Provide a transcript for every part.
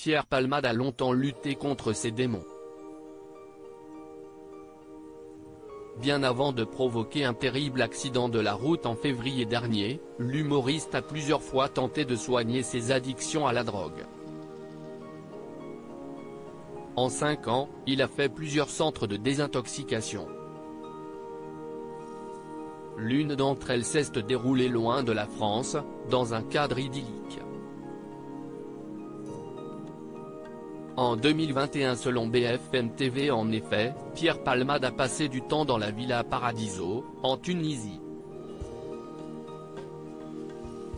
Pierre Palmade a longtemps lutté contre ses démons. Bien avant de provoquer un terrible accident de la route en février dernier, l'humoriste a plusieurs fois tenté de soigner ses addictions à la drogue. En 5 ans, il a fait plusieurs centres de désintoxication. L'une d'entre elles s'est déroulée loin de la France, dans un cadre idyllique. En 2021 selon BFM TV en effet, Pierre Palmade a passé du temps dans la Villa Paradiso, en Tunisie.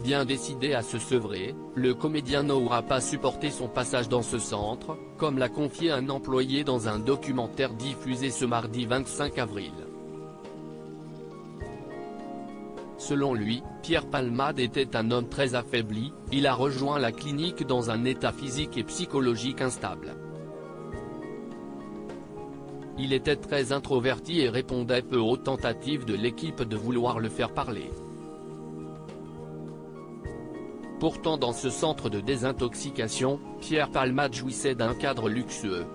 Bien décidé à se sevrer, le comédien n'aura pas supporté son passage dans ce centre, comme l'a confié un employé dans un documentaire diffusé ce mardi 25 avril. Selon lui, Pierre Palmade était un homme très affaibli, il a rejoint la clinique dans un état physique et psychologique instable. Il était très introverti et répondait peu aux tentatives de l'équipe de vouloir le faire parler. Pourtant dans ce centre de désintoxication, Pierre Palmade jouissait d'un cadre luxueux.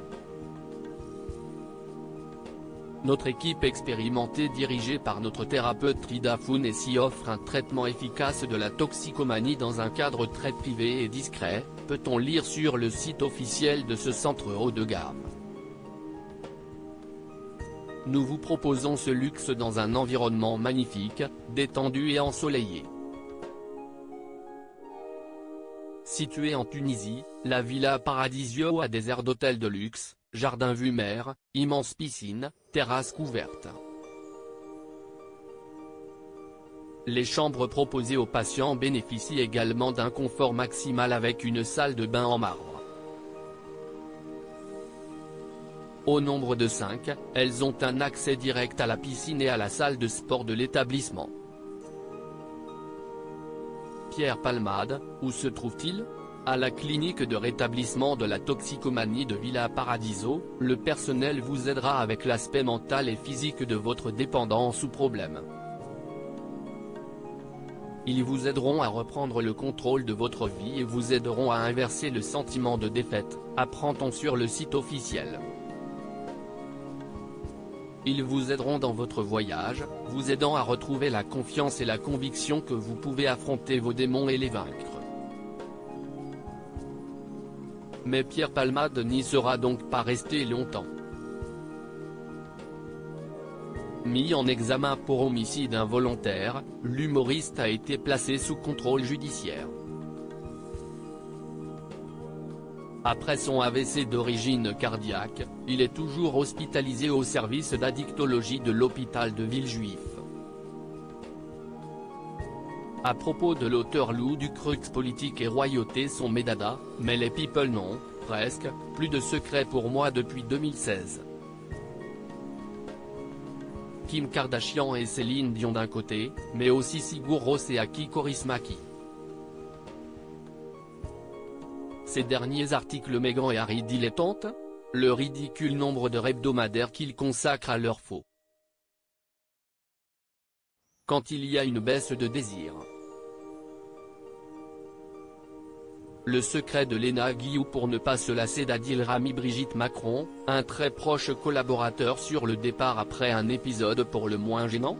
Notre équipe expérimentée dirigée par notre thérapeute Trida Founesi offre un traitement efficace de la toxicomanie dans un cadre très privé et discret, peut-on lire sur le site officiel de ce centre haut de gamme. Nous vous proposons ce luxe dans un environnement magnifique, détendu et ensoleillé. Située en Tunisie, la Villa Paradiso a des aires d'hôtel de luxe, jardin vue mer, immense piscine, terrasse couverte. Les chambres proposées aux patients bénéficient également d'un confort maximal avec une salle de bain en marbre. Au nombre de 5, elles ont un accès direct à la piscine et à la salle de sport de l'établissement. Pierre Palmade, où se trouve-t-il ? À la clinique de rétablissement de la toxicomanie de Villa Paradiso, le personnel vous aidera avec l'aspect mental et physique de votre dépendance ou problème. Ils vous aideront à reprendre le contrôle de votre vie et vous aideront à inverser le sentiment de défaite, apprend-on sur le site officiel. Ils vous aideront dans votre voyage, vous aidant à retrouver la confiance et la conviction que vous pouvez affronter vos démons et les vaincre. Mais Pierre Palmade n'y sera donc pas resté longtemps. Mis en examen pour homicide involontaire, l'humoriste a été placé sous contrôle judiciaire. Après son AVC d'origine cardiaque, il est toujours hospitalisé au service d'addictologie de l'hôpital de Villejuif. À propos de l'auteur Lou Ducrux, politique et royauté sont mes dadas, mais les people non, presque, plus de secret pour moi depuis 2016. Kim Kardashian et Céline Dion d'un côté, mais aussi Sigur Rós et Aki Kaurismäki. Ces derniers articles Meghan et Harry dilettantes ? Le ridicule nombre d'heures hebdomadaires qu'ils consacrent à leur faux. Quand il y a une baisse de désir. Le secret de Léna Guillou pour ne pas se lasser d'Adil Rami. Brigitte Macron, un très proche collaborateur sur le départ après un épisode pour le moins gênant ?